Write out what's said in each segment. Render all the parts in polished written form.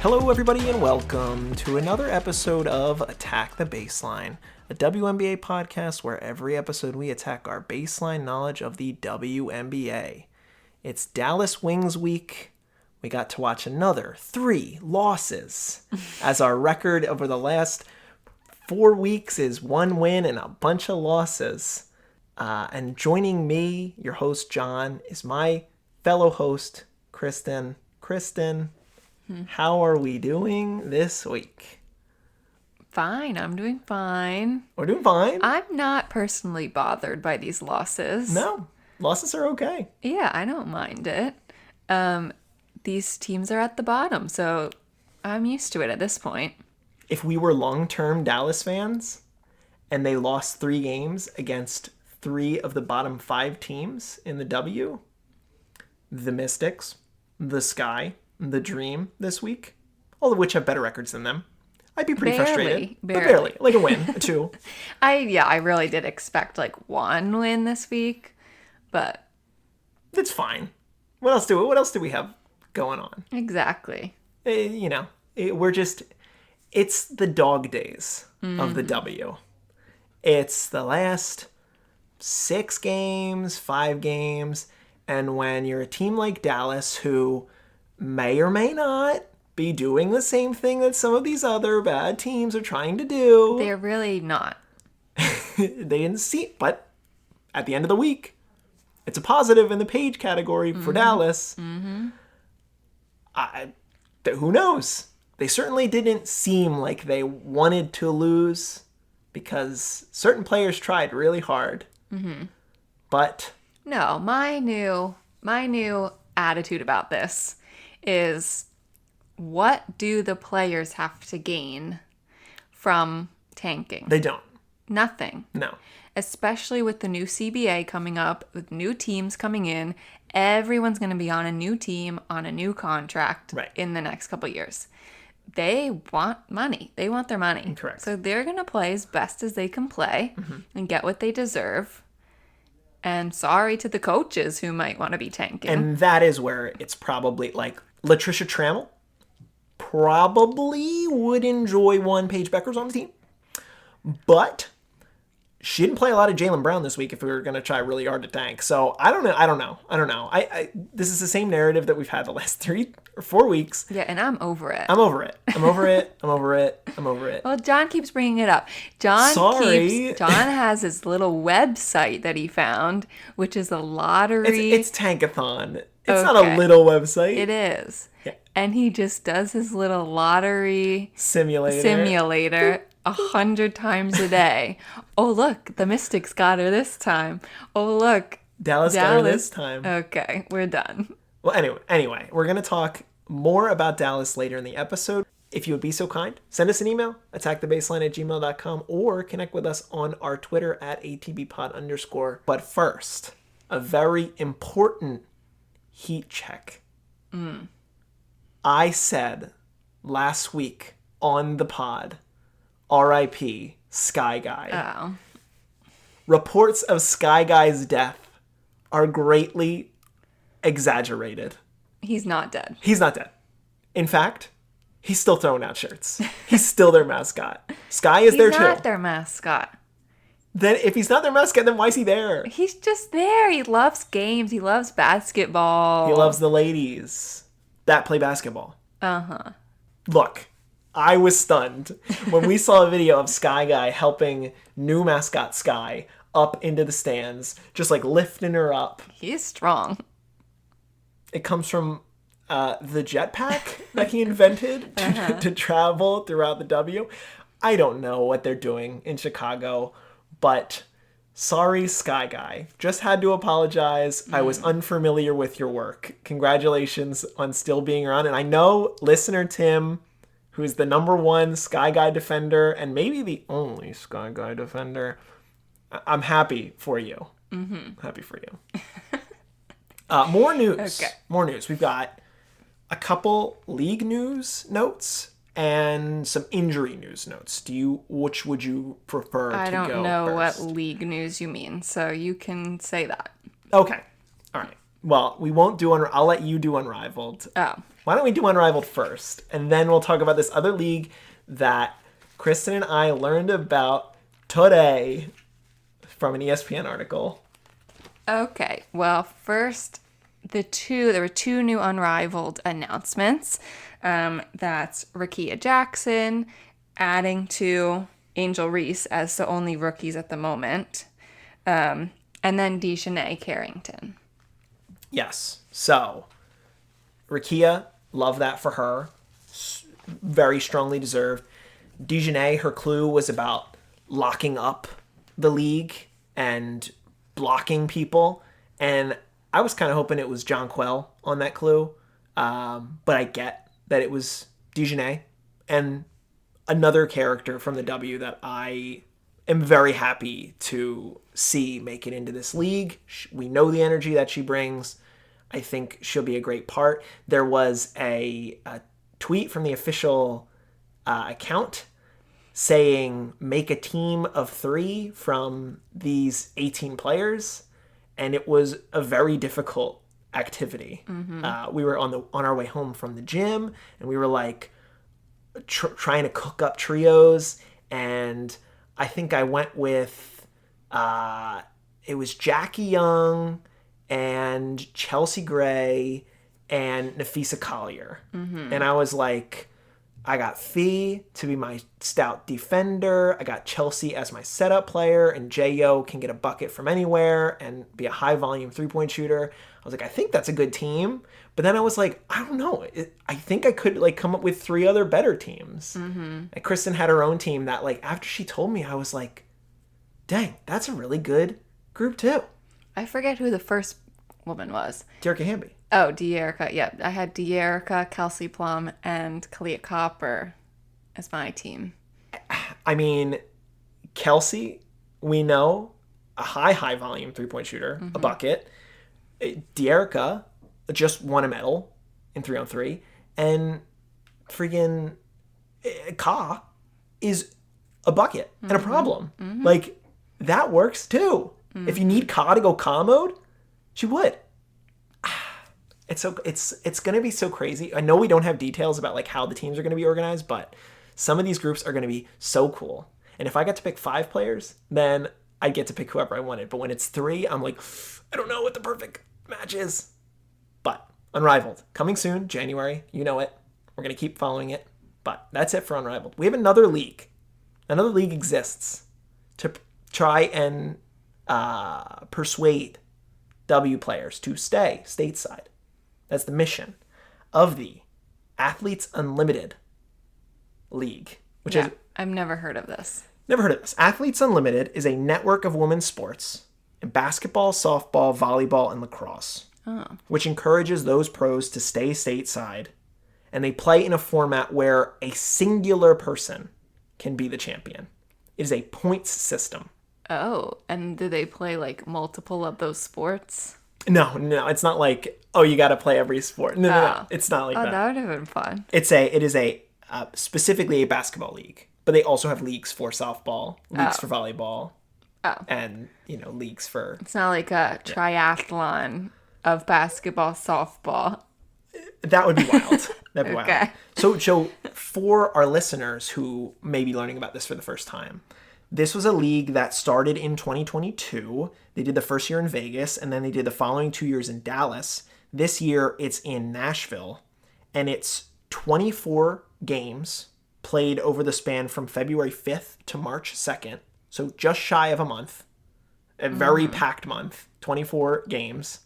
Hello, everybody, and welcome to another episode of Attack the Baseline, a WNBA podcast where every episode we attack our baseline knowledge of the WNBA. It's Dallas Wings week. We got to watch another 3 losses, as our record over the last 4 weeks is 1 win and a bunch of losses. And joining me, your host, John, is my fellow host, Kristen. Kristen, how are we doing this week? Fine, I'm doing fine. We're doing fine. I'm not personally bothered by these losses. No, losses are okay. Yeah, I don't mind it. These teams are at the bottom, so I'm used to it at this point. If we were long-term Dallas fans and they lost 3 games against 3 of the bottom 5 teams in the W, the Mystics, the Sky, the Dream this week, all of which have better records than them, I'd be pretty frustrated. But barely. Like a win, a 2. I really did expect like 1 win this week, but it's fine. What else do we have going on? Exactly. It's the dog days of the W. It's the last 6 games, 5 games, and when you're a team like Dallas who may or may not be doing the same thing that some of these other bad teams are trying to do. They're really not. They didn't see, but at the end of the week, it's a positive in the page category for Dallas. Mm-hmm. Who knows? They certainly didn't seem like they wanted to lose because certain players tried really hard. Mm-hmm. But no, my new attitude about this is, what do the players have to gain from tanking? They don't. Nothing. No. Especially with the new CBA coming up, with new teams coming in, everyone's going to be on a new team, on a new contract in the next couple of years. They want money. They want their money. Correct. So they're going to play as best as they can play and get what they deserve. And sorry to the coaches who might want to be tanking. And that is where it's probably like Latricia Trammell probably would enjoy one Paige Beckers on the team. But she didn't play a lot of Jaylen Brown this week if we were going to try really hard to tank. So I don't know. This is the same narrative that we've had the last 3 or 4 weeks. Yeah, and I'm over it. I'm over it. Well, John keeps bringing it up. John has his little website that he found, which is a lottery. It's Tankathon. It's not a little website. It is. Yeah. And he just does his little lottery simulator 100 times a day. Oh, look, the Mystics got her this time. Oh, look, Dallas got her this time. Okay, we're done. Well, anyway, we're going to talk more about Dallas later in the episode. If you would be so kind, send us an email, attackthebaseline@gmail.com, or connect with us on our Twitter at @ATBpod_. But first, a very important heat check. I said last week on the pod, R.I.P. Sky Guy. Oh. Reports of Sky Guy's death are greatly exaggerated. He's not dead. He's not dead. In fact, he's still throwing out shirts. He's still their mascot. Sky is there too. He's not their mascot. Then if he's not their mascot, then why is he there? He's just there. He loves games. He loves basketball. He loves the ladies that play basketball. Uh-huh. Look, I was stunned when we saw a video of Sky Guy helping new mascot Sky up into the stands, just like lifting her up. He's strong. It comes from the jetpack that he invented to travel throughout the W. I don't know what they're doing in Chicago, but sorry, Sky Guy. Just had to apologize. I was unfamiliar with your work. Congratulations on still being around. And I know listener Tim, who is the #1 Sky Guy defender and maybe the only Sky Guy defender, I'm happy for you. Mm-hmm. Happy for you. More news. Okay. More news. We've got a couple league news notes and some injury news notes. Which would you prefer to go I don't first? know what league news you mean, so you can say that. Okay. All right. Well, we won't do I'll let you do Unrivaled. Oh. Why don't we do Unrivaled first? And then we'll talk about this other league that Kristen and I learned about today from an ESPN article. Okay. Well, first, there were two new Unrivaled announcements. That's Rakia Jackson adding to Angel Reese as the only rookies at the moment. And then Dejanay Carrington. Yes. So, Rakia, love that for her. Very strongly deserved. Dejanay, her clue was about locking up the league and blocking people. And I was kind of hoping it was John Quell on that clue. But I get that it was Dejanay. And another character from the W that I am very happy to see make it into this league. We know the energy that she brings. I think she'll be a great part. There was a tweet from the official account saying make a team of 3 from these 18 players, and it was a very difficult activity. We were on our way home from the gym, and we were like trying to cook up trios, and I think I went with it was Jackie Young and Chelsea Gray and Nafisa Collier. And I was like, I got Fee to be my stout defender. I got Chelsea as my setup player, and J.O. can get a bucket from anywhere and be a high-volume three-point shooter. I was like, I think that's a good team. But then I was like, I don't know. I think I could like come up with 3 other better teams. And Kristen had her own team that like after she told me, I was like, dang, that's a really good group too. I forget who the first woman was. Dearica Hamby. Oh, Dearica. Yeah, I had Dearica, Kelsey Plum, and Kalia Copper as my team. I mean, Kelsey, we know, a high volume three-point shooter, a bucket. Dearica just won a medal in 3-on-3, and freaking Ka is a bucket and a problem. Like, that works too. If you need Ka to go Ka mode, she would. It's going to be so crazy. I know we don't have details about like how the teams are going to be organized, but some of these groups are going to be so cool. And if I got to pick 5 players, then I'd get to pick whoever I wanted. But when it's 3, I'm like, I don't know what the perfect match is. But Unrivaled, coming soon, January. You know it. We're going to keep following it. But that's it for Unrivaled. We have another league. Another league exists to try and persuade W players to stay stateside. That's the mission of the Athletes Unlimited League, which is... I've never heard of this. Never heard of this. Athletes Unlimited is a network of women's sports in basketball, softball, volleyball, and lacrosse, which encourages those pros to stay stateside, and they play in a format where a singular person can be the champion. It is a points system. Oh, and do they play like multiple of those sports? No, it's not like, oh, you got to play every sport. No. It's not like that. Oh, that would have been fun. It is a specifically a basketball league, but they also have leagues for softball, leagues for volleyball, and leagues for. It's not like a triathlon of basketball, softball. That would be wild. That'd be wild. So for our listeners who may be learning about this for the first time, this was a league that started in 2022. They did the first year in Vegas, and then they did the following 2 years in Dallas. This year, it's in Nashville, and it's 24 games played over the span from February 5th to March 2nd. So just shy of a month. A very packed month. 24 games.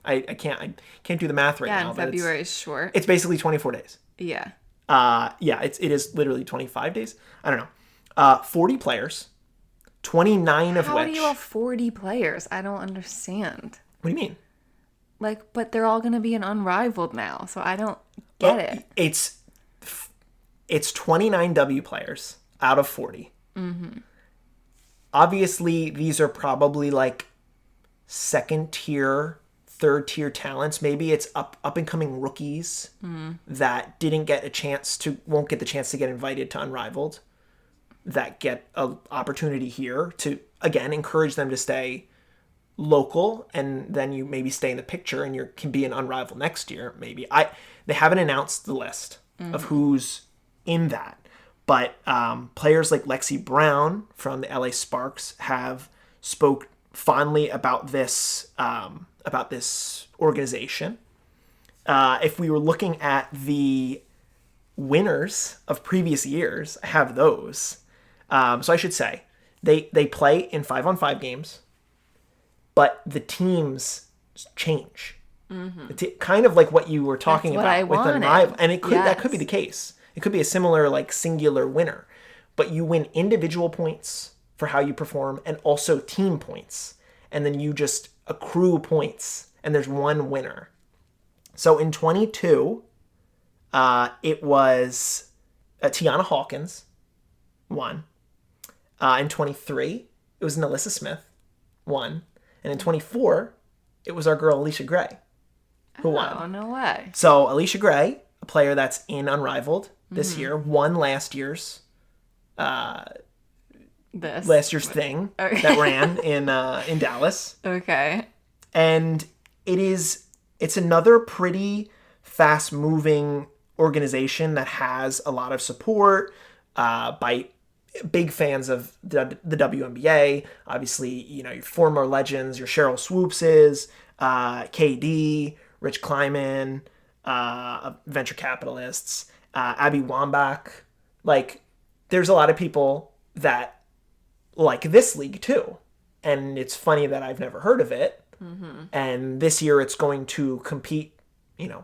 I can't do the math right now. Yeah, and February is short. It's basically 24 days. Yeah. It is literally 25 days. I don't know. 40 players. 29 of which... How do you have 40 players? I don't understand. What do you mean? Like, but they're all going to be an Unrivaled now, so I don't get it. It's 29 W players out of 40. Obviously, these are probably like second tier, third tier talents. Maybe it's up and coming rookies that won't get the chance to get invited to Unrivaled, that get an opportunity here to again encourage them to stay local, and then you maybe stay in the picture and you can be an unrivaled next year. Maybe they haven't announced the list of who's in that, but players like Lexi Brown from the LA Sparks have spoke fondly about this organization. If we were looking at the winners of previous years, I have those. So I should say they play in 5-on-5 games, but the teams change. Kind of like what you were talking about with Unrivaled, and that could be the case. It could be a similar like singular winner, but you win individual points for how you perform and also team points, and then you just accrue points, and there's one winner. So in 22, it was Tiana Hawkins won. In 23, it was Nalissa Smith won, and in 24, it was our girl Alicia Gray who won. Oh, no way. So Alicia Gray, a player that's in Unrivaled this year, won last year's thing that ran in Dallas. Okay. And it's another pretty fast-moving organization that has a lot of support by big fans of the WNBA. Obviously, your former legends, your Cheryl Swoopses, KD, Rich Kleiman, venture capitalists, Abby Wambach. Like, there's a lot of people that like this league too. And it's funny that I've never heard of it. And this year it's going to compete,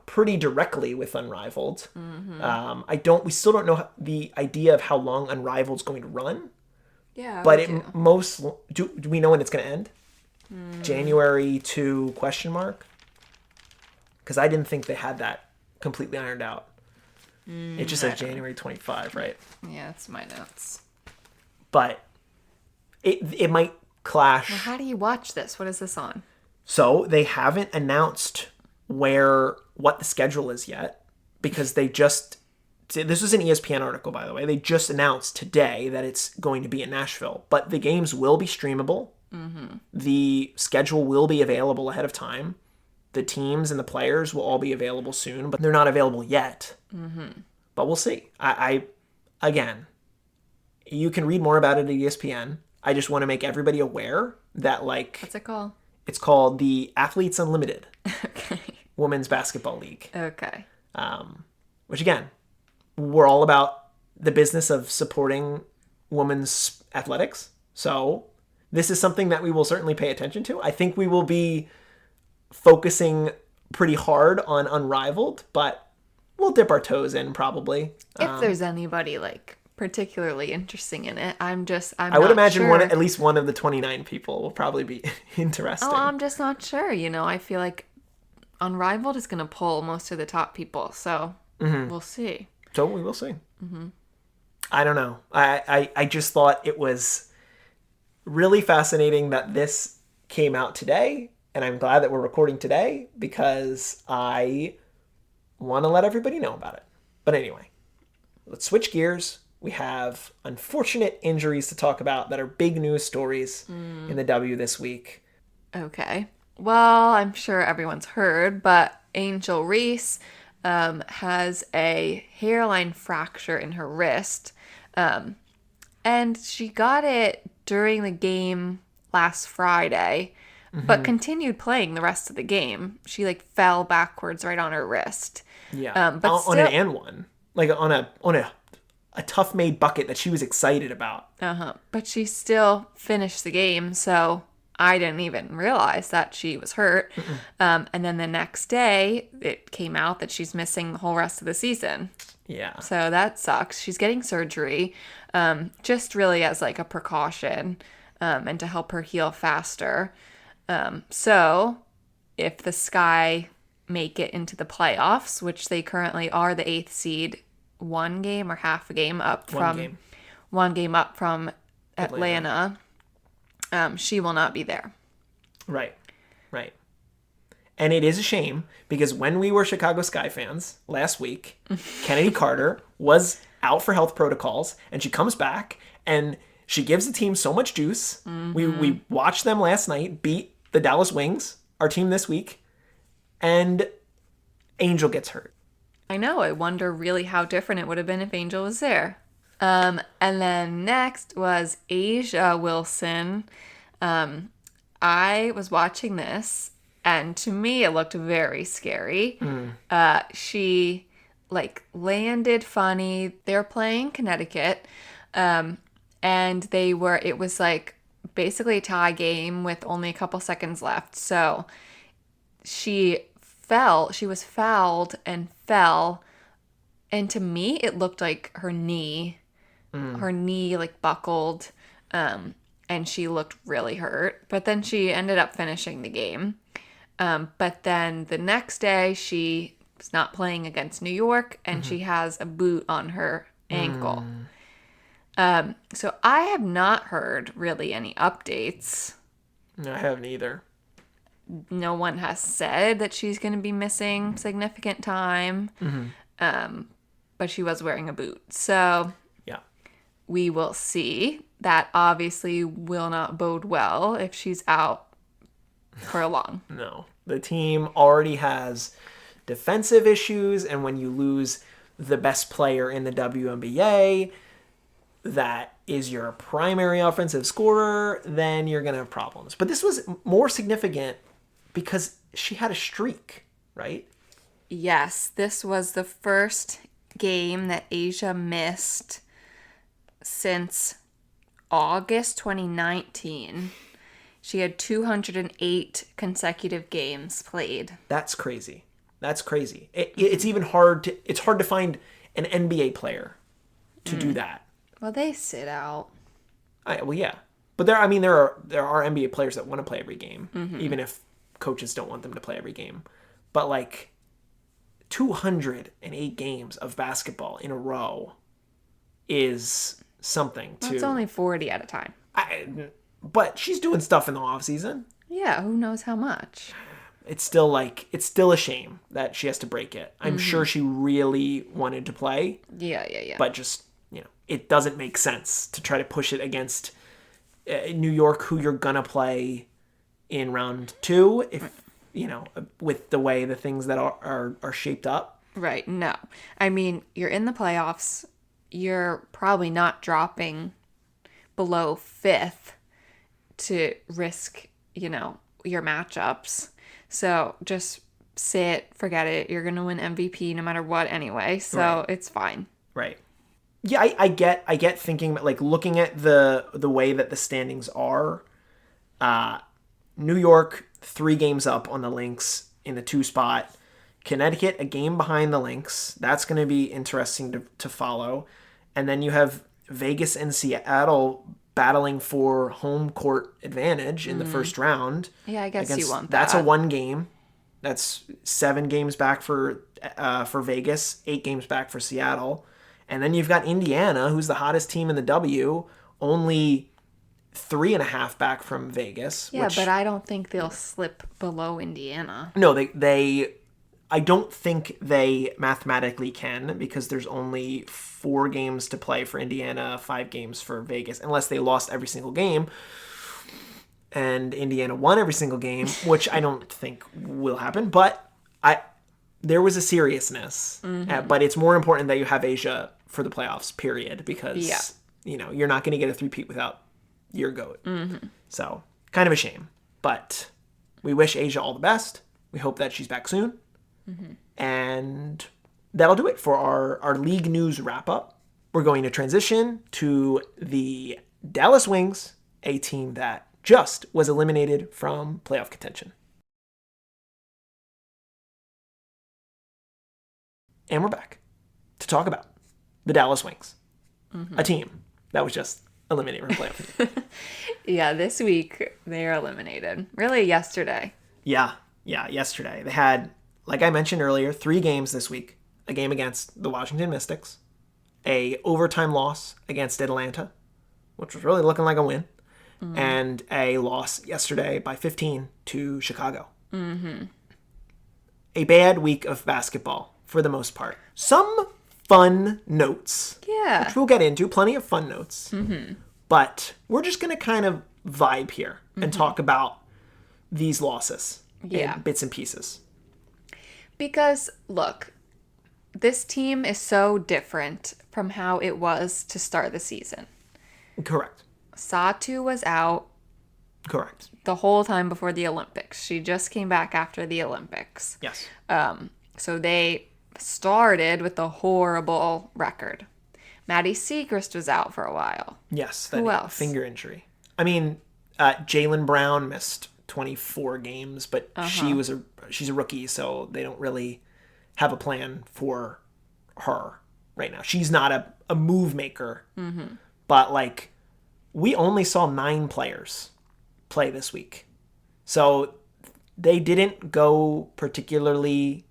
pretty directly with Unrivaled. We still don't know the idea of how long Unrivaled's going to run. Yeah. But do we know when it's going to end? January to ? Because I didn't think they had that completely ironed out. It just says January 25, right? Yeah, it's my notes. But it might clash. Well, how do you watch this? What is this on? So they haven't announced what the schedule is yet, because this was an ESPN article, by the way. They just announced today that it's going to be in Nashville, but the games will be streamable. The schedule will be available ahead of time. The teams and the players will all be available soon, but they're not available yet. But we'll see. Again, you can read more about it at ESPN. I just want to make everybody aware that, like... What's it called? It's called the Athletes Unlimited Okay. Women's Basketball League. Okay. Which, again, we're all about the business of supporting women's athletics. So this is something that we will certainly pay attention to. I think we will be focusing pretty hard on Unrivaled, but we'll dip our toes in probably. If there's anybody like particularly interesting in it, I would imagine sure. At least one of the 29 people will probably be interesting. Oh, I'm just not sure. I feel like Unrivaled is going to pull most of the top people, so we'll see. Totally, we'll see. I don't know. I just thought it was really fascinating that this came out today, and I'm glad that we're recording today because I want to let everybody know about it. But anyway, let's switch gears. We have unfortunate injuries to talk about that are big news stories in the W this week. Okay. Well, I'm sure everyone's heard, but Angel Reese has a hairline fracture in her wrist. And she got it during the game last Friday, but continued playing the rest of the game. She fell backwards right on her wrist. Yeah, but on an and one, on a tough made bucket that she was excited about. But she still finished the game, so I didn't even realize that she was hurt. And then the next day, it came out that she's missing the whole rest of the season. Yeah. So that sucks. She's getting surgery, just really as a precaution, and to help her heal faster. So if the Sky make it into the playoffs, which they currently are the 8th seed, one game up from Atlanta. She will not be there. Right. And it is a shame because when we were Chicago Sky fans last week, Kennedy Carter was out for health protocols, and she comes back and she gives the team so much juice. We watched them last night beat the Dallas Wings, our team this week, and Angel gets hurt. I know. I wonder really how different it would have been if Angel was there. And then next was Asia Wilson. I was watching this, and to me, it looked very scary. She landed funny. They're playing Connecticut, and it was basically a tie game with only a couple seconds left. So she was fouled and fell. And to me, it looked like her knee buckled. And she looked really hurt. But then she ended up finishing the game. But then the next day, she was not playing against New York, and she has a boot on her ankle. So I have not heard really any updates. No, I haven't either. No one has said that she's going to be missing significant time. But she was wearing a boot. So yeah, we will see. That obviously will not bode well if she's out for long. No. The team already has defensive issues, and when you lose the best player in the WNBA, that is your primary offensive scorer, then you're going to have problems. But this was more significant because she had a streak, right? Yes, this was the first game that Asia missed since August 2019. She had 208 consecutive games played. That's crazy. It's even hard to find an NBA player to do that. Well, they sit out. Yeah. But there are NBA players that want to play every game, even if coaches don't want them to play every game. But 208 games of basketball in a row is something to... It's only 40 at a time. But she's doing stuff in the off season. Yeah, who knows how much? It's still a shame that she has to break it. I'm sure she really wanted to play. Yeah. But just, it doesn't make sense to try to push it against New York, who you're gonna play in round 2, if with the way the things that are shaped up. Right. No. I mean, you're in the playoffs. You're probably not dropping below 5th to risk, your matchups. So just sit, forget it. You're going to win MVP no matter what anyway. So It's fine. Right. Yeah, I get thinking, looking at the way that the standings are, New York 3 games up on the Lynx in the 2 spot. Connecticut a game behind the Lynx. That's going to be interesting to follow. And then you have Vegas and Seattle battling for home court advantage in the first round. Yeah, I guess you want that. That's a 1 game. That's 7 games back for Vegas, 8 games back for Seattle. And then you've got Indiana, who's the hottest team in the W, only 3.5 back from Vegas. Yeah, but I don't think they'll slip below Indiana. No, I don't think they mathematically can, because there's only 4 games to play for Indiana, 5 games for Vegas, unless they lost every single game. And Indiana won every single game, which I don't think will happen. But there was a seriousness. But it's more important that you have Asia for the playoffs, period, because you're not going to get a three-peat without your GOAT. So kind of a shame. But we wish Asia all the best. We hope that she's back soon. And that'll do it for our league news wrap-up. We're going to transition to the Dallas Wings, a team that just was eliminated from playoff contention. And we're back to talk about the Dallas Wings, a team that was just eliminated from playoff. Yeah, this week they are eliminated. Really, yesterday. Yeah, yesterday. They had, like I mentioned earlier, 3 games this week. A game against the Washington Mystics, a overtime loss against Atlanta, which was really looking like a win, and a loss yesterday by 15 to Chicago. A bad week of basketball for the most part. Some fun notes, which we'll get into, plenty of fun notes, but we're just going to kind of vibe here and talk about these losses in bits and pieces. Because, look, this team is so different from how it was to start the season. Correct. Satu was out. Correct. The whole time before the Olympics. She just came back after the Olympics. Yes. So they started with a horrible record. Maddie Siegrist was out for a while. Yes. Who else? Finger injury. I mean, Jaylen Brown missed 24 games, but she's a rookie, so they don't really have a plan for her right now. She's not a move maker, but like we only saw 9 players play this week, so they didn't go particularly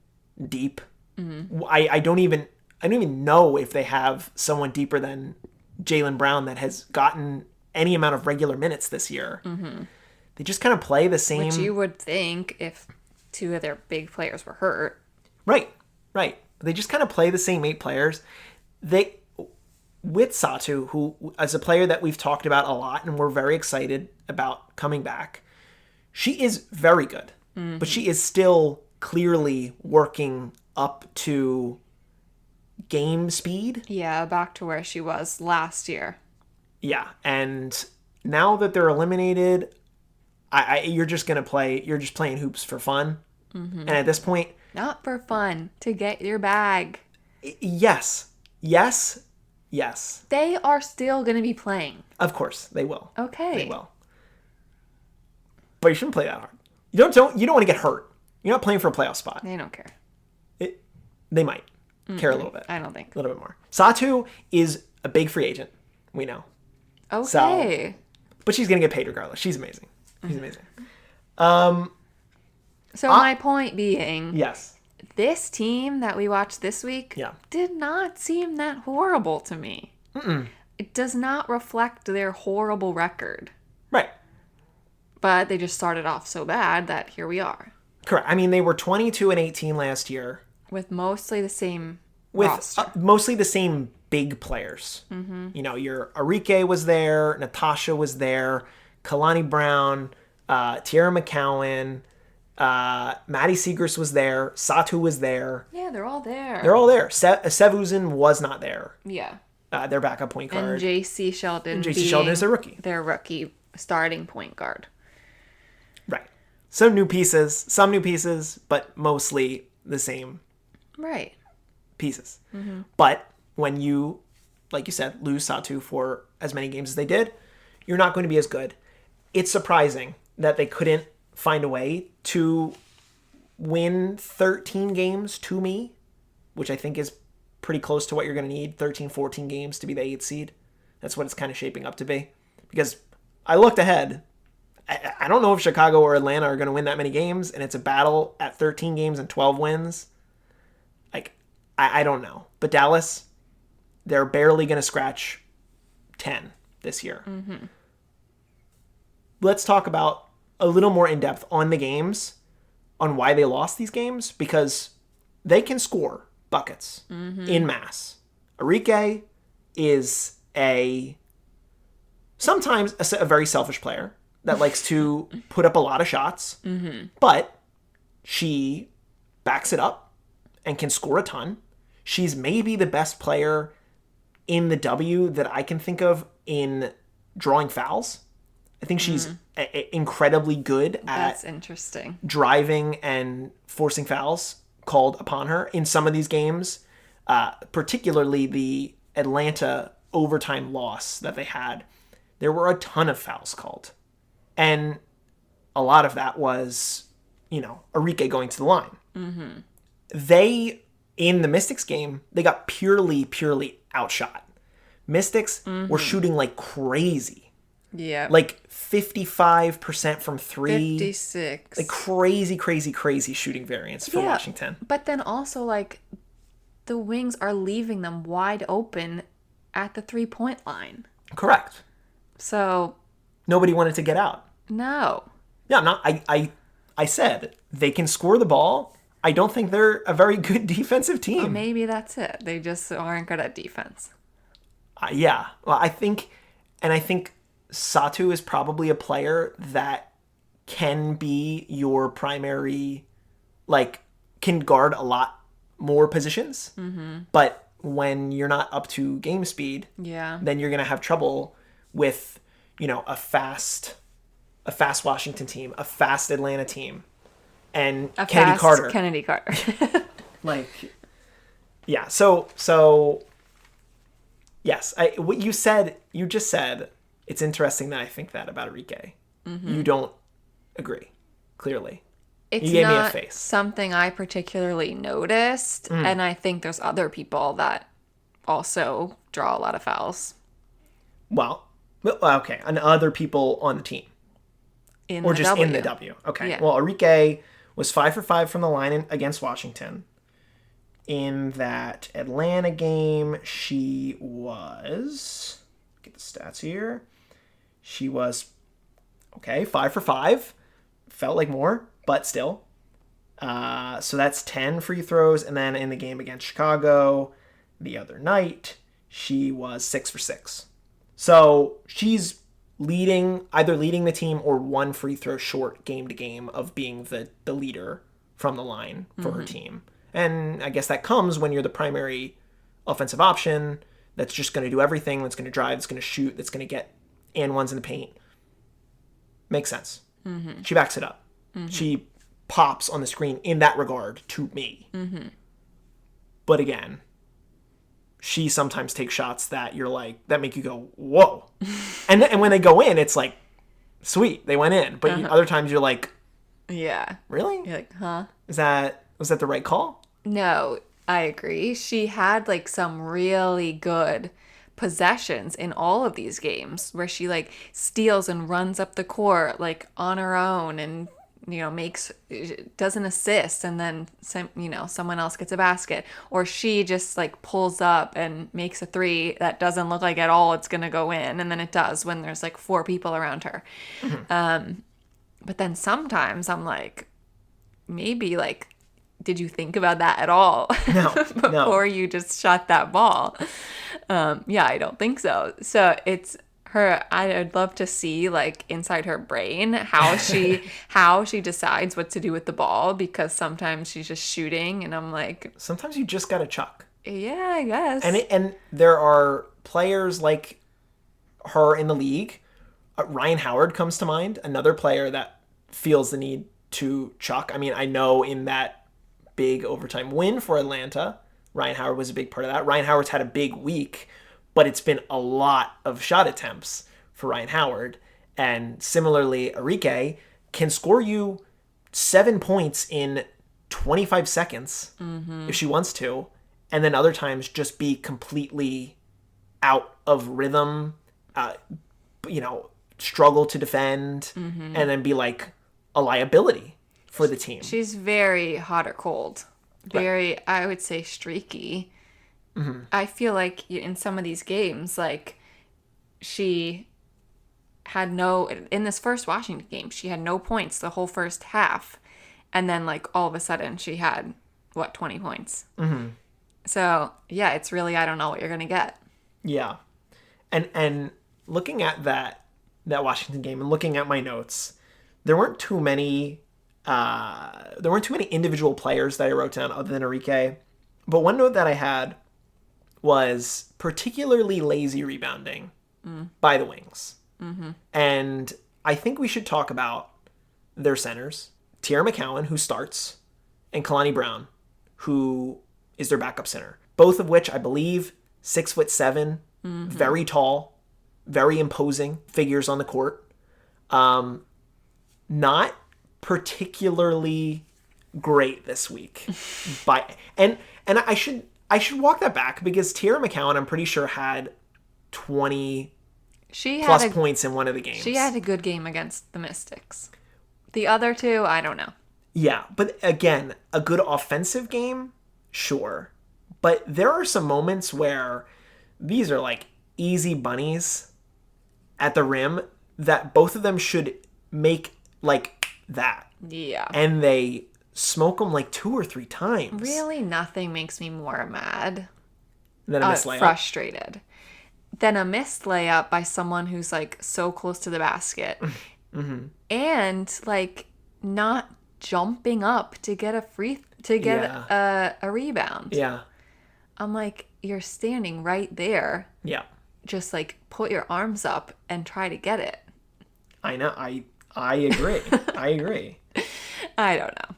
deep. I don't even know if they have someone deeper than Jaylen Brown that has gotten any amount of regular minutes this year. They just kind of play the same. Which you would think if 2 of their big players were hurt. Right. They just kind of play the same 8 players. With Satu, who as a player that we've talked about a lot and we're very excited about coming back, she is very good. But she is still clearly working up to game speed. Yeah, back to where she was last year. Yeah, and now that they're eliminated, you're just playing hoops for fun. And at this point, not for fun, to get your bag. Yes. They are still going to be playing. Of course, they will. Okay. They will. But you shouldn't play that hard. You don't want to get hurt. You're not playing for a playoff spot. They don't care. They might care a little bit. I don't think. A little bit more. Satu is a big free agent. We know. Okay. But she's going to get paid regardless. She's amazing. She's amazing. So my point being, yes, this team that we watched this week did not seem that horrible to me. It does not reflect their horrible record. Right. But they just started off so bad that here we are. Correct. I mean, they were 22-18 last year. With mostly the same roster. Mostly the same big players. You know, your Arike was there, Natasha was there, Kalani Brown, Tiara McCowan, Maddie Siegrist was there, Satu was there. Yeah, they're all there. Sevuzin was not there. Yeah. Their backup point guard. And J.C. Sheldon. J.C. Sheldon is a rookie. Their rookie starting point guard. Right. Some new pieces, but mostly the same pieces. But when you, like you said, lose Satu for as many games as they did, you're not going to be as good. It's surprising that they couldn't find a way to win 13 games to me, which I think is pretty close to what you're going to need, 13, 14 games to be the 8th seed. That's what it's kind of shaping up to be. Because I looked ahead. I don't know if Chicago or Atlanta are going to win that many games, and it's a battle at 13 games and 12 wins. Like, I don't know. But Dallas, they're barely going to scratch 10 this year. Let's talk about a little more in depth on the games, on why they lost these games, because they can score buckets in mass. Arike is sometimes a very selfish player that likes to put up a lot of shots, but she backs it up and can score a ton. She's maybe the best player in the W that I can think of in drawing fouls. I think she's incredibly good at That's interesting. driving and forcing fouls called upon her in some of these games, particularly the Atlanta overtime loss that they had. There were a ton of fouls called. And a lot of that was, Arike going to the line. They, in the Mystics game, they got purely outshot. Mystics were shooting like crazy. Yeah. Like 55% from 3. 56. Like crazy shooting variance for Washington. But then also, like, the wings are leaving them wide open at the 3-point line. Correct. So nobody wanted to get out. No. Yeah, I said they can score the ball. I don't think they're a very good defensive team. Well, maybe that's it. They just aren't good at defense. Yeah. Well, I think Satu is probably a player that can be your primary, like, can guard a lot more positions. Mm-hmm. But when you're not up to game speed, then you're going to have trouble with, you know, a fast Washington team, a fast Atlanta team, and Kennedy Carter. Like, yeah. So yes, what you just said, it's interesting that I think that about Enrique. Mm-hmm. You don't agree, clearly. It's not something I particularly noticed, and I think there's other people that also draw a lot of fouls. Well, okay, and other people on the team. In the W. Okay. Yeah. Well, Enrique was 5 for 5 from the line against Washington. In that Atlanta game, she was, get the stats here. She was, 5 for 5. Felt like more, but still. So that's 10 free throws. And then in the game against Chicago the other night, she was 6 for 6. So she's either leading the team or one free throw short game to game of being the leader from the line for her team. And I guess that comes when you're the primary offensive option that's just going to do everything, that's going to drive, that's going to shoot, that's going to get and ones in the paint. Makes sense. Mm-hmm. She backs it up. Mm-hmm. She pops on the screen in that regard to me. Mm-hmm. But again, she sometimes takes shots that you're like, that make you go, whoa. and when they go in, it's like, sweet, they went in. But other times you're like, yeah. Really? You're like, huh? Was that the right call? No, I agree. She had like some really good possessions in all of these games where she like steals and runs up the court like on her own and, you know, does an assist and then someone else gets a basket, or she just like pulls up and makes a three that doesn't look like at all it's gonna go in, and then it does when there's like 4 people around her. Mm-hmm. But then sometimes I'm like, maybe like, did you think about that at all? No, before you just shot that ball? Yeah, I don't think so. So it's her. I'd love to see like inside her brain how she decides what to do with the ball, because sometimes she's just shooting and I'm like, sometimes you just gotta chuck. Yeah, I guess. And there are players like her in the league. Ryan Howard comes to mind, another player that feels the need to chuck. I mean, I know in that big overtime win for Atlanta, Ryan Howard was a big part of that. Ryan Howard's had a big week, but it's been a lot of shot attempts for Ryan Howard. And similarly, Enrique can score you 7 points in 25 seconds if she wants to, and then other times just be completely out of rhythm, struggle to defend, and then be like a liability for the team. She's very hot or cold. Very, right. I would say, streaky. Mm-hmm. I feel like in some of these games, like, she had in this first Washington game, she had no points the whole first half. And then, like, all of a sudden, she had, 20 points? Mm-hmm. So, yeah, it's really, I don't know what you're going to get. Yeah. And looking at that Washington game and looking at my notes, there weren't too many individual players that I wrote down other than Enrique. But one note that I had was particularly lazy rebounding by the Wings. Mm-hmm. And I think we should talk about their centers. Tiara McCowan, who starts, and Kalani Brown, who is their backup center. Both of which, I believe, 6'7", very tall, very imposing figures on the court. Not particularly great this week. And I should walk that back, because Tiara McCowan, I'm pretty sure, had 20 plus points in one of the games. She had a good game against the Mystics. The other two, I don't know. Yeah, but again, a good offensive game, sure. But there are some moments where these are like easy bunnies at the rim that both of them should make like that. Yeah. And they smoke them like 2 or 3 times. Really, nothing makes me more mad than a missed layup. Frustrated than a missed layup by someone who's like so close to the basket and like not jumping up to get a rebound. Yeah. I'm like, you're standing right there. Yeah. Just like put your arms up and try to get it. I know. I agree. I agree. I don't know.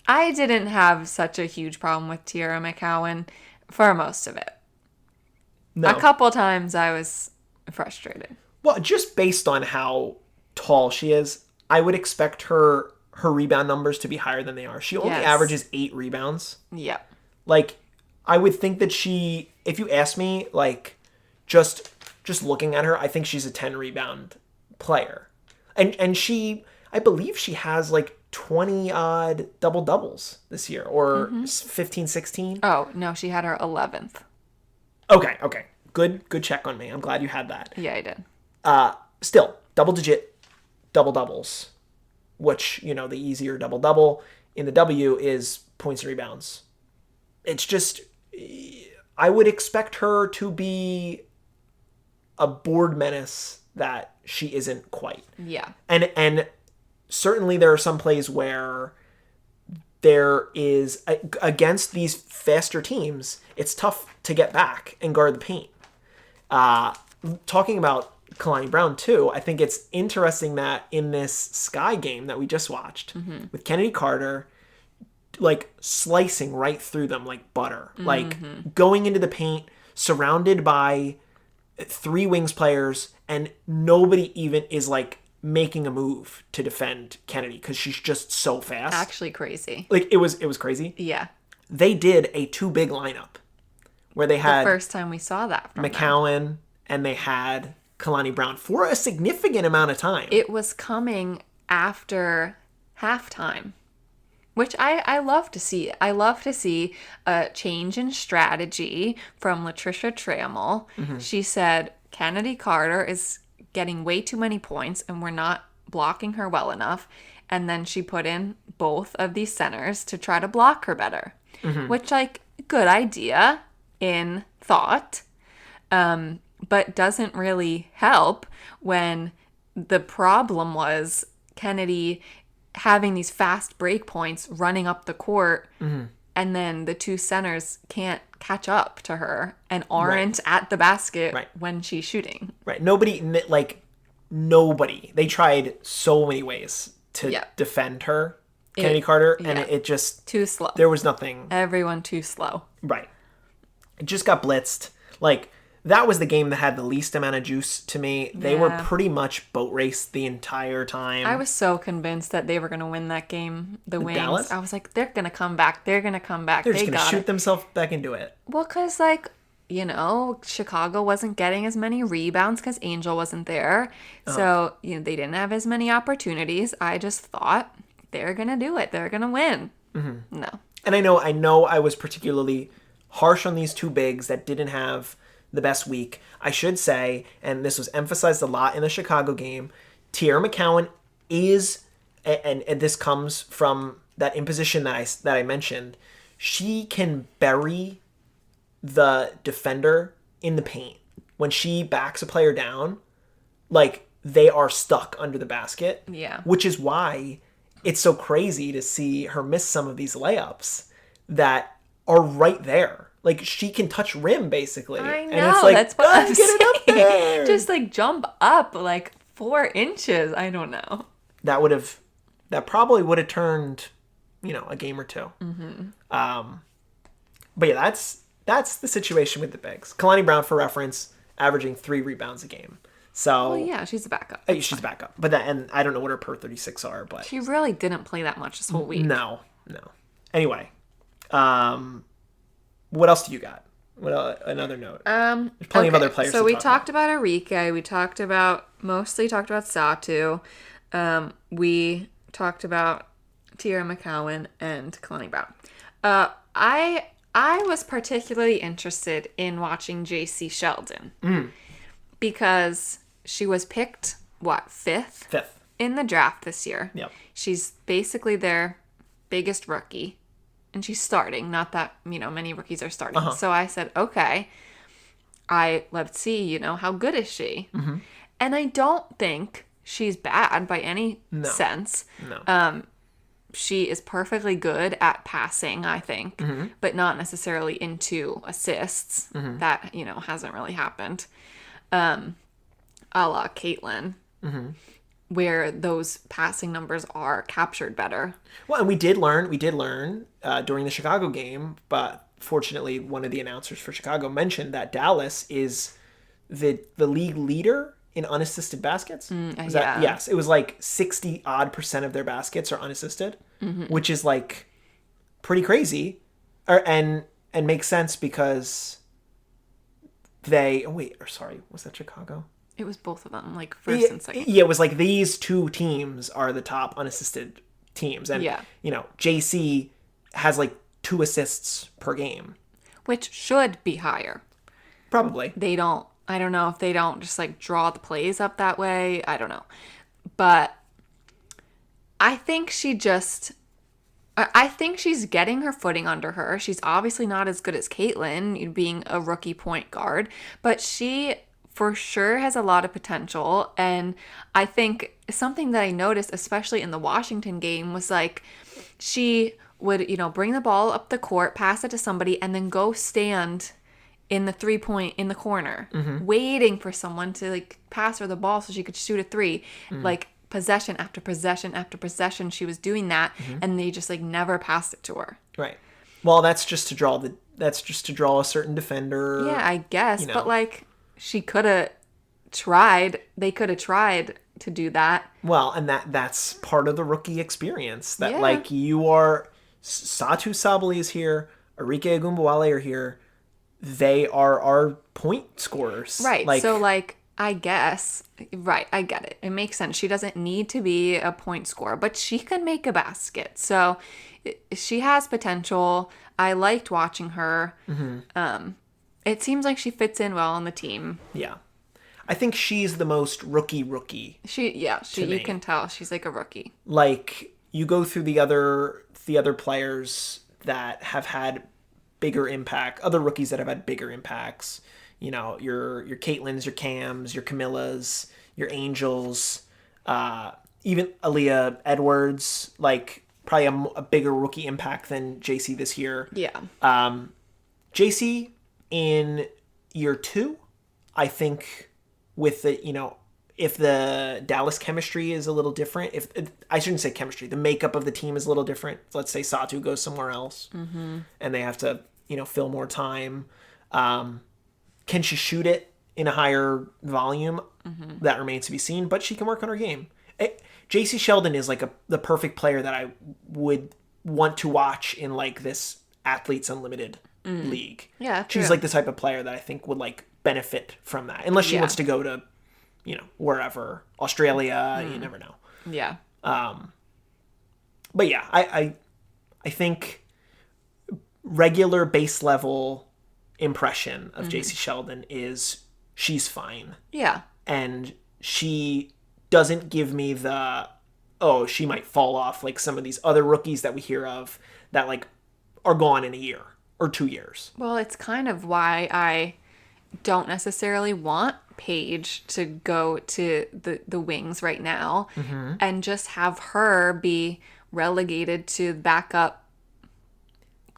I didn't have such a huge problem with Tierra McCowan for most of it. No. A couple times I was frustrated. Well, just based on how tall she is, I would expect her rebound numbers to be higher than they are. She only averages 8 rebounds. Yep. Like, I would think that if you ask me, like, just looking at her, I think she's a 10 rebound player. And I believe she has like 20 odd double doubles this year, or 15, 16. Oh, no, she had her 11th. Okay. Good check on me. I'm glad you had that. Yeah, I did. Still, double-digit double-doubles, which, the easier double-double in the W is points and rebounds. It's just, I would expect her to be a board menace that she isn't quite. Yeah. And certainly there are some plays where there is, against these faster teams, it's tough to get back and guard the paint. Talking about Kalani Brown too, I think it's interesting that in this Sky game that we just watched with Kennedy Carter, like slicing right through them like butter, like going into the paint, surrounded by 3 wings players, and nobody even is like making a move to defend Kennedy because she's just so fast. Actually crazy. Like it was crazy. Yeah. They did a 2 big lineup where they had the first time we saw that from McCowan them. And they had Kalani Brown for a significant amount of time. It was coming after halftime, which I love to see. I love to see a change in strategy from Latricia Trammell. She said Kennedy Carter is getting way too many points and we're not blocking her well enough. And then she put in both of these centers to try to block her better, which, like, good idea in thought. But doesn't really help when the problem was Kennedy having these fast break points running up the court, and then the 2 centers can't catch up to her and aren't at the basket when she's shooting. Right. Nobody. They tried so many ways to defend her, Kennedy Carter, and it just... Too slow. There was nothing... Everyone too slow. Right. It just got blitzed. Like... That was the game that had the least amount of juice to me. They were pretty much boat raced the entire time. I was so convinced that they were going to win that game, the Wings. Dallas? I was like, they're going to come back. They're going to come back. They're just going to shoot themselves back into it. Well, because, like, Chicago wasn't getting as many rebounds because Angel wasn't there. So, they didn't have as many opportunities. I just thought they're going to do it. They're going to win. No. And I know I was particularly harsh on these 2 bigs that didn't have the best week. I should say, and this was emphasized a lot in the Chicago game, Tierra McCowan is, and this comes from that imposition that I mentioned, she can bury the defender in the paint. When she backs a player down, like, they are stuck under the basket. Yeah. Which is why it's so crazy to see her miss some of these layups that are right there. Like, she can touch rim, basically. I know, and it's like, that's what I'm get it up there. Just, like, jump up, like, 4 inches. I don't know. That probably would have turned, a game or 2. But yeah, that's the situation with the bigs. Kalani Brown, for reference, averaging 3 rebounds a game. So... Well, yeah, she's a backup. She's a backup. But and I don't know what her per 36 are, but... She really didn't play that much this whole week. No. Anyway, what else do you got? Another note? There's plenty of other players. So we talked about Arike. We mostly talked about Satu. We talked about Tierra McCowan and Kalani Brown. I was particularly interested in watching JC Sheldon because she was picked fifth in the draft this year. Yep. She's basically their biggest rookie. And she's starting. Not that, many rookies are starting. So I said, okay, let's see, how good is she? And I don't think she's bad by any sense. No. She is perfectly good at passing, I think, but not necessarily into assists. That, hasn't really happened. A la Caitlin, where those passing numbers are captured better. Well, and we did learn during the Chicago game, but fortunately one of the announcers for Chicago mentioned that Dallas is the league leader in unassisted baskets. Yes, it was like 60% of their baskets are unassisted, which is like pretty crazy, and makes sense because was that Chicago? It was both of them, like first and second. Yeah, it was like these two teams are the top unassisted teams, and JC has like 2 assists per game, which should be higher. Probably. I don't know if they don't just like draw the plays up that way. I don't know. But I think she's getting her footing under her. She's obviously not as good as Caitlin, being a rookie point guard, but she for sure has a lot of potential. And I think something that I noticed, especially in the Washington game, was like she would, bring the ball up the court, pass it to somebody, and then go stand in the 3-point in the corner, waiting for someone to like pass her the ball so she could shoot a 3. Like possession after possession after possession, she was doing that, and they just like never passed it to her. Right. Well, that's just to draw a certain defender. Yeah, I guess. But like she could have tried. They could have tried to do that. Well, and that's part of the rookie experience. That like you are, Satu Sabali is here, Arike Agumbawale are here. They are our point scorers. Right. So, like, I guess, right, I get it. It makes sense. She doesn't need to be a point scorer, but she can make a basket. So, she has potential. I liked watching her. It seems like she fits in well on the team. Yeah. I think she's the most rookie. You can tell she's like a rookie. Like, you go through the other players that have had bigger impact, other rookies that have had bigger impacts, your Caitlins, your Cams, your Camillas, your Angels, even Aaliyah Edwards, like probably a bigger rookie impact than JC this year. Yeah. JC in year 2, I think with the, if the Dallas chemistry is a little different, I shouldn't say chemistry, the makeup of the team is a little different. Let's say Satu goes somewhere else and they have to, fill more time. Can she shoot it in a higher volume? That remains to be seen, but she can work on her game. JC Sheldon is like the perfect player that I would want to watch in like this Athletes Unlimited league. Yeah, true. She's like the type of player that I think would like benefit from that, unless she wants to go to, wherever, Australia, you never know. Yeah. But yeah, I think regular base level impression of JC Sheldon is she's fine. Yeah. And she doesn't give me she might fall off like some of these other rookies that we hear of that like are gone in a year or 2 years. Well, it's kind of why I don't necessarily want Paige to go to the wings right now and just have her be relegated to backup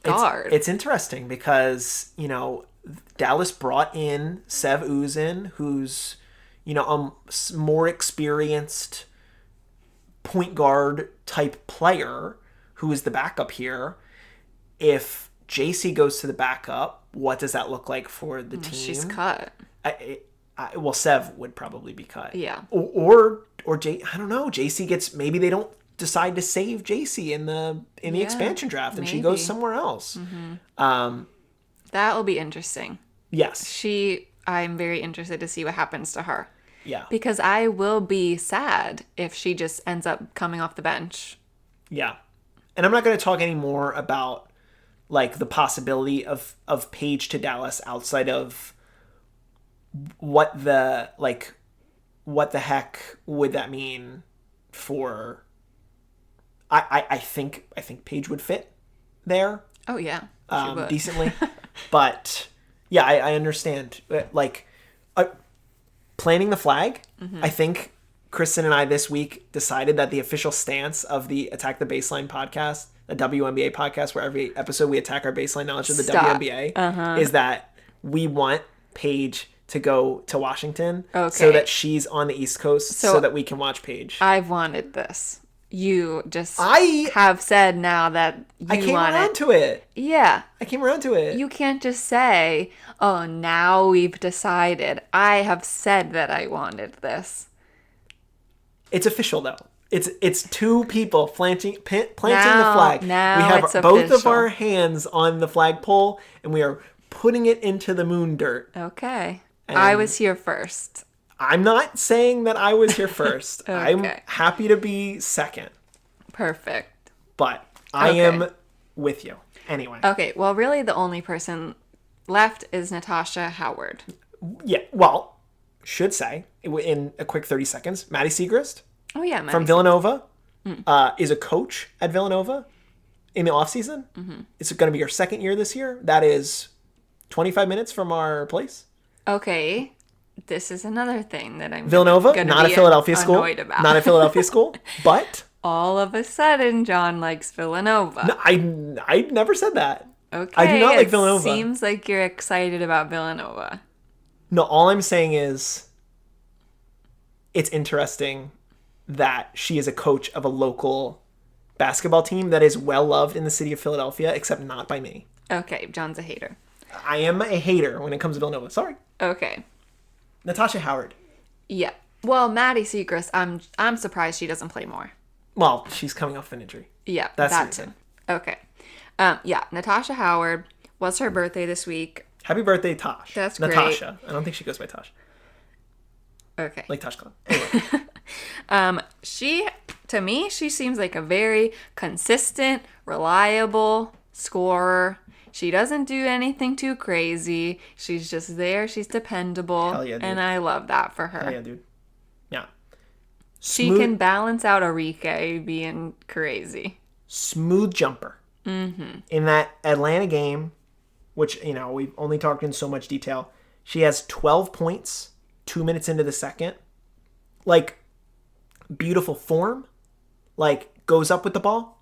guard. It's interesting because, Dallas brought in Sev Uzin, who's, a more experienced point guard type player who is the backup here. If JC goes to the backup, what does that look like for the team? She's cut. Well, Sev would probably be cut. Yeah. Or I don't know. JC gets, maybe they don't decide to save JC in the expansion draft and she goes somewhere else. That will be interesting. Yes. I'm very interested to see what happens to her. Yeah. Because I will be sad if she just ends up coming off the bench. Yeah. And I'm not going to talk anymore about like the possibility of Paige to Dallas outside of what the heck would that mean for I think Paige would fit there. Oh yeah. Decently. But yeah, I understand. Like planting the flag, I think Kristen and I this week decided that the official stance of the Attack the Baseline podcast, the WNBA podcast, where every episode we attack our baseline knowledge of the WNBA, is that we want Paige to go to Washington so that she's on the East Coast so that we can watch Paige. I've wanted this. You just have said now that you I came around to it. Yeah. I came around to it. You can't just say, oh, now we've decided. I have said that I wanted this. It's official, though. It's two people planting the flag. Now we have it's both official. of our hands on the flagpole, and we are putting it into the moon dirt. Okay. And I was here first. I'm not saying that I was here first. Okay. I'm happy to be second. Perfect. But I am with you. Anyway. Okay, well, really the only person left is Natasha Howard. Yeah, well, should say, in a quick 30 seconds, Maddie Siegrist. Oh, yeah. Maddie from Villanova. Is a coach at Villanova in the offseason. Mm-hmm. It's going to be her second year this year. That is 25 minutes from our place. Okay. This is another thing that I'm Villanova, not a Philadelphia school. About. Not a Philadelphia school, but all of a sudden John likes Villanova. No, I never said that. Okay. I do not like Villanova. Seems like you're excited about Villanova. No, all I'm saying is it's interesting that she is a coach of a local basketball team that is well loved in the city of Philadelphia, except not by me. Okay, John's a hater. I am a hater when it comes to Villanova. Sorry. Okay. Natasha Howard. Yeah. Well, Maddie Siegrist, I'm surprised she doesn't play more. Well, she's coming off an injury. Yeah, that's it. Okay. Yeah, Natasha Howard was her birthday this week. Happy birthday, Tosh. That's Natasha. Great. I don't think she goes by Tosh. Okay. Like Tosh Club. Anyway. To me, she seems like a very consistent, reliable scorer. She doesn't do anything too crazy. She's just there. She's dependable. Hell yeah, dude. And I love that for her. Hell yeah, dude. Yeah. She can balance out Arike being crazy. Smooth jumper. Mm-hmm. In that Atlanta game, which, we've only talked in so much detail, she has 12 points 2 minutes into the second. Like, beautiful form. Like, goes up with the ball.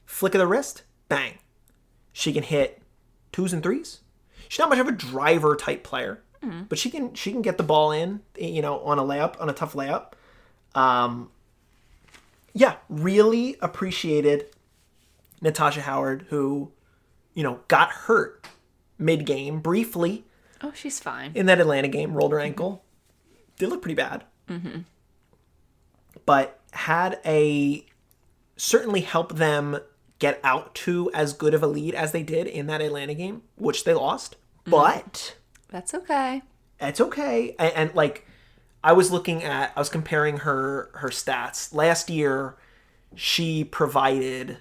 Flick of the wrist. Bang. She can hit 2s and 3s. She's not much of a driver type player, but she can get the ball in, on a layup, on a tough layup. Yeah, really appreciated Natasha Howard, who, got hurt mid-game briefly. Oh, she's fine. In that Atlanta game, rolled her ankle. Did look pretty bad. Mm-hmm. But certainly helped them get out to as good of a lead as they did in that Atlanta game, which they lost. But that's okay. It's okay. And I was comparing her stats. Last year, she provided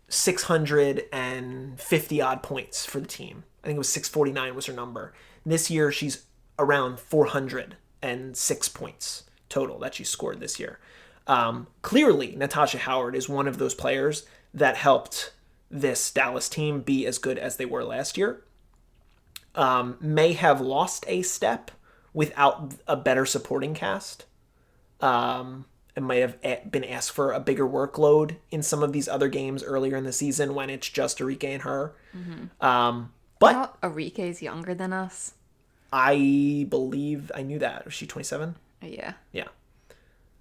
650 odd points for the team. I think it was 649 was her number. This year, she's around 406 points total that she scored this year. Clearly, Natasha Howard is one of those players that helped this Dallas team be as good as they were last year. May have lost a step without a better supporting cast. It might have been asked for a bigger workload in some of these other games earlier in the season when it's just Arike and her. Mm-hmm. But Arike's younger than us. I believe I knew that. Was she 27? Yeah. Yeah.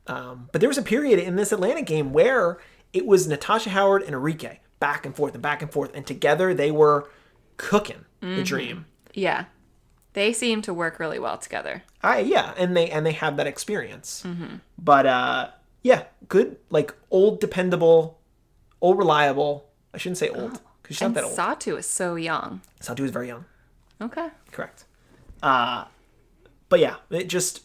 But there was a period in this Atlanta game where it was Natasha Howard and Arike back and forth, and together they were cooking the dream. Yeah. They seem to work really well together. Yeah, and they have that experience. Mm-hmm. But yeah, good, old dependable, old reliable. I shouldn't say old because she's not that old. Satu is so young. Satu is very young. Okay. Correct. But yeah, it just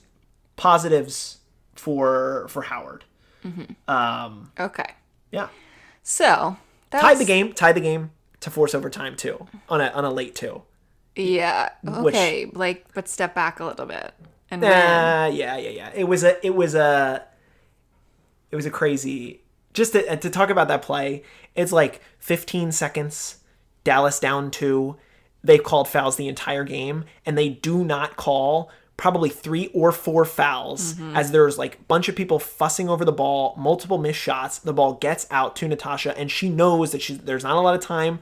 positives for Howard. Mm-hmm. Okay. Yeah. So tied the game to force overtime too on a late 2. Yeah. Okay. But step back a little bit. And yeah. It was a crazy. Just to talk about that play. It's 15 seconds. Dallas down 2. They've called fouls the entire game, and they do not call probably 3 or 4 fouls as there's like a bunch of people fussing over the ball, multiple missed shots. The ball gets out to Natasha, and she knows that there's not a lot of time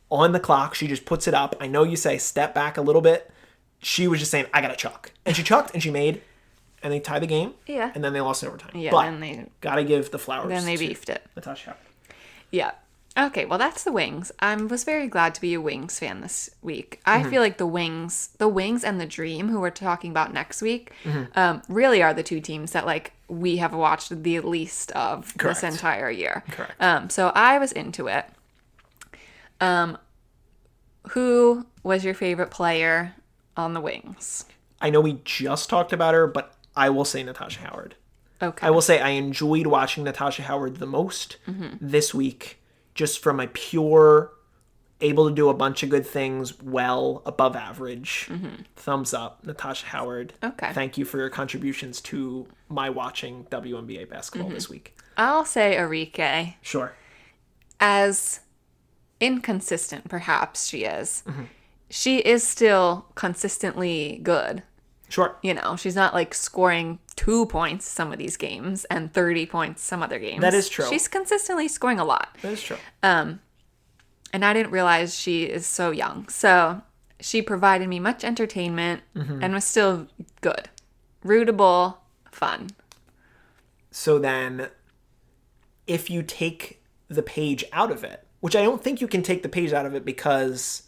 on the clock. She just puts it up. I know you say step back a little bit. She was just saying, I got to chuck. And she chucked, and she made, and they tied the game. Yeah. And then they lost in overtime. Yeah, but then they got to give the flowers Then they beefed it. Natasha Howard. Yeah. Okay, well, that's the Wings. I was very glad to be a Wings fan this week. I feel like the Wings and the Dream, who we're talking about next week, really are the two teams that like we have watched the least of this entire year. Correct. So I was into it. Who was your favorite player on the Wings? I know we just talked about her, but I will say Natasha Howard. Okay. I will say I enjoyed watching Natasha Howard the most this week, just from a pure, able to do a bunch of good things, well, above average. Thumbs up, Natasha Howard. Okay. Thank you for your contributions to my watching WNBA basketball this week. I'll say Arike. Sure. As inconsistent, perhaps she is, she is still consistently good. Sure. You know, she's not like scoring 2 points some of these games and 30 points some other games. That is true. She's consistently scoring a lot. That is true. And I didn't realize she is so young. So she provided me much entertainment and was still good. Rootable, fun. So then, if you take the page out of it, which I don't think you can take the page out of it because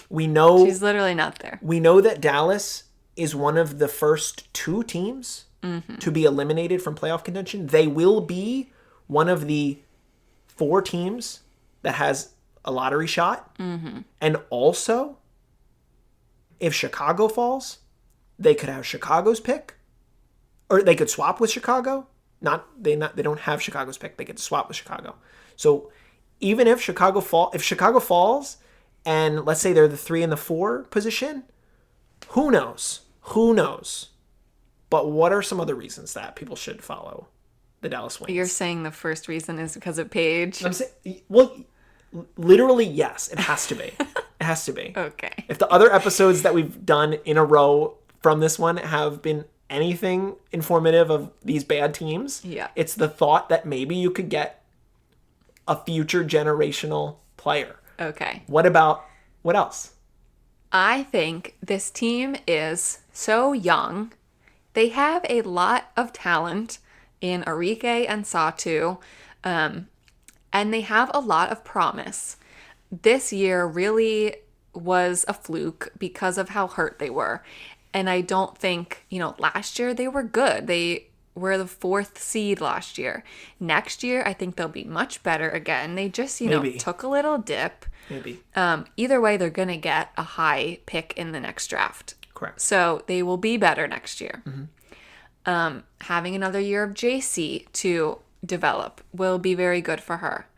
we know... She's literally not there. We know that Dallas is one of the first 2 teams to be eliminated from playoff contention. They will be one of the 4 teams that has a lottery shot. And also, if Chicago falls, they could have Chicago's pick, or they could swap with Chicago. They don't have Chicago's pick. They could swap with Chicago. So even if Chicago falls, and let's say they're the 3 and the 4 position, who knows? Who knows? But what are some other reasons that people should follow the Dallas Wings? You're saying the first reason is because of Paige? I'm saying, well, literally, yes. It has to be. It has to be. Okay. If the other episodes that we've done in a row from this one have been anything informative of these bad teams, it's the thought that maybe you could get a future generational player. Okay. What else? I think this team is so young. They have a lot of talent in Arike and Satu, and they have a lot of promise. This year really was a fluke because of how hurt they were. And I don't think, last year they were good. They were the 4th seed last year. Next year, I think they'll be much better again. They just, took a little dip. Maybe. Either way, they're going to get a high pick in the next draft. Correct. So they will be better next year. Having another year of JC to develop will be very good for her.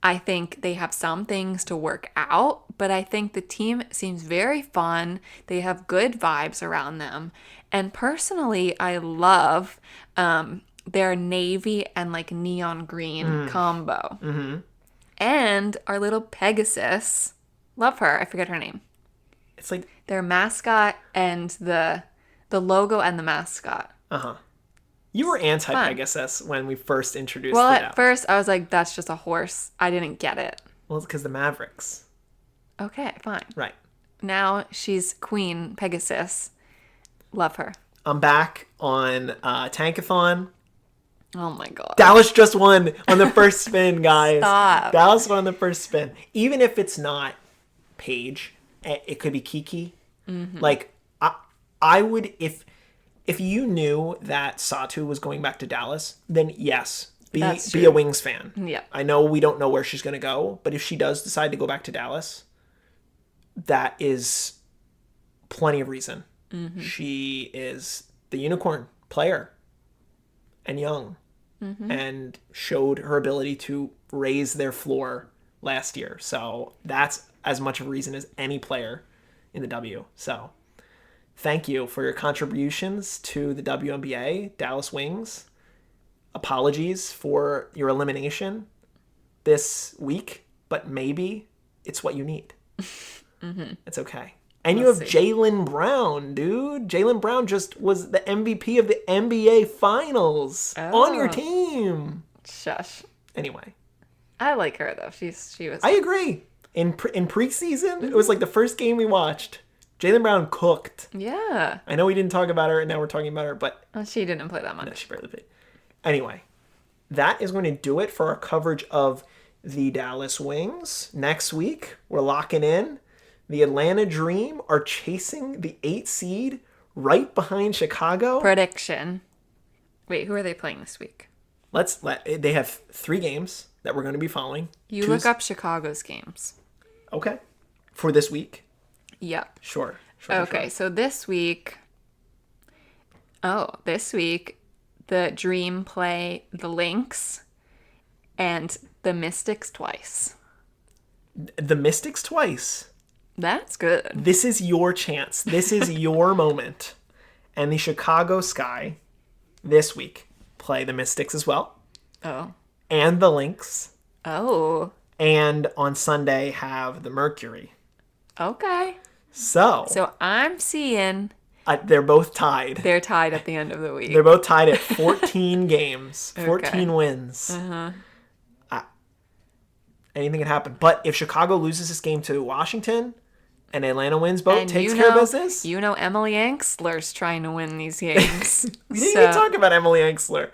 I think they have some things to work out, but I think the team seems very fun. They have good vibes around them. And personally, I love their navy and like neon green combo. And our little Pegasus, love her. I forget her name. It's like their mascot and the logo and the mascot. You were anti-Pegasus when we first introduced it. Well, at first I was like, that's just a horse. I didn't get it. Well, it's because the Mavericks. Okay, fine. Right. Now she's Queen Pegasus. Love her. I'm back on Tankathon. Oh my god. Dallas just won on the first spin, guys. Stop. Dallas won on the first spin. Even if it's not Paige, it could be Kiki. Like, I would, if you knew that Satu was going back to Dallas, then yes, be a Wings fan. Yeah. I know we don't know where she's going to go, but if she does decide to go back to Dallas, that is plenty of reason. She is the unicorn player and young and showed her ability to raise their floor last year. So that's as much of a reason as any player in the W. So thank you for your contributions to the WNBA, Dallas Wings. Apologies for your elimination this week, but maybe it's what you need. It's okay. And you have Jaylen Brown, dude. Jaylen Brown just was the MVP of the NBA Finals on your team. Shush. Anyway. I like her, though. She was... I agree. In preseason, it was like the first game we watched. Jaylen Brown cooked. Yeah. I know we didn't talk about her, and now we're talking about her, but... Well, she didn't play that much. No, she barely played. Anyway, that is going to do it for our coverage of the Dallas Wings. Next week, we're locking in. The Atlanta Dream are chasing the 8th seed right behind Chicago. Prediction. Wait, who are they playing this week? They have 3 games that we're going to be following. You look up Chicago's games. Okay. For this week? Yep. Sure. Okay, so this week, the Dream play the Lynx and the Mystics twice. The Mystics twice? That's good. This is your chance. This is your moment. And the Chicago Sky this week play the Mystics as well. Oh. And the Lynx. Oh. And on Sunday have the Mercury. Okay. So I'm seeing... they're both tied. They're tied at the end of the week. They're both tied at 14 games. 14 wins. Uh-huh. Anything can happen. But if Chicago loses this game to Washington and Atlanta wins both, takes care of business. You know Emily Anxler's trying to win these games. We didn't even talk about Emily Anxler.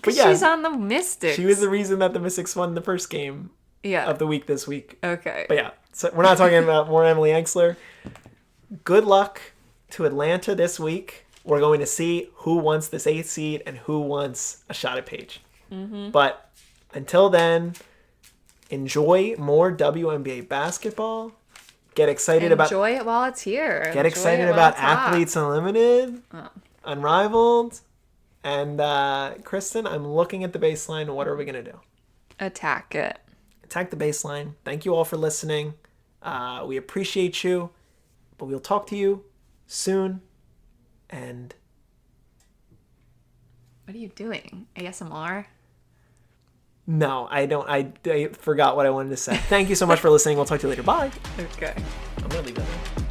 But yeah, she's on the Mystics. She was the reason that the Mystics won the first game of the week this week. Okay. But yeah, so we're not talking about more Emily Anxler. Good luck to Atlanta this week. We're going to see who wants this 8th seed and who wants a shot at Paige. Mm-hmm. But until then, enjoy more WNBA basketball. Get excited Enjoy it while it's here. Get excited about Athletes Unlimited, Unrivaled. And Kristen, I'm looking at the baseline. What are we going to do? Attack it. Attack the baseline. Thank you all for listening. We appreciate you. But we'll talk to you soon. And what are you doing? ASMR? No, I don't. I forgot what I wanted to say. Thank you so much for listening. We'll talk to you later. Bye. Okay. I'm going to leave that in.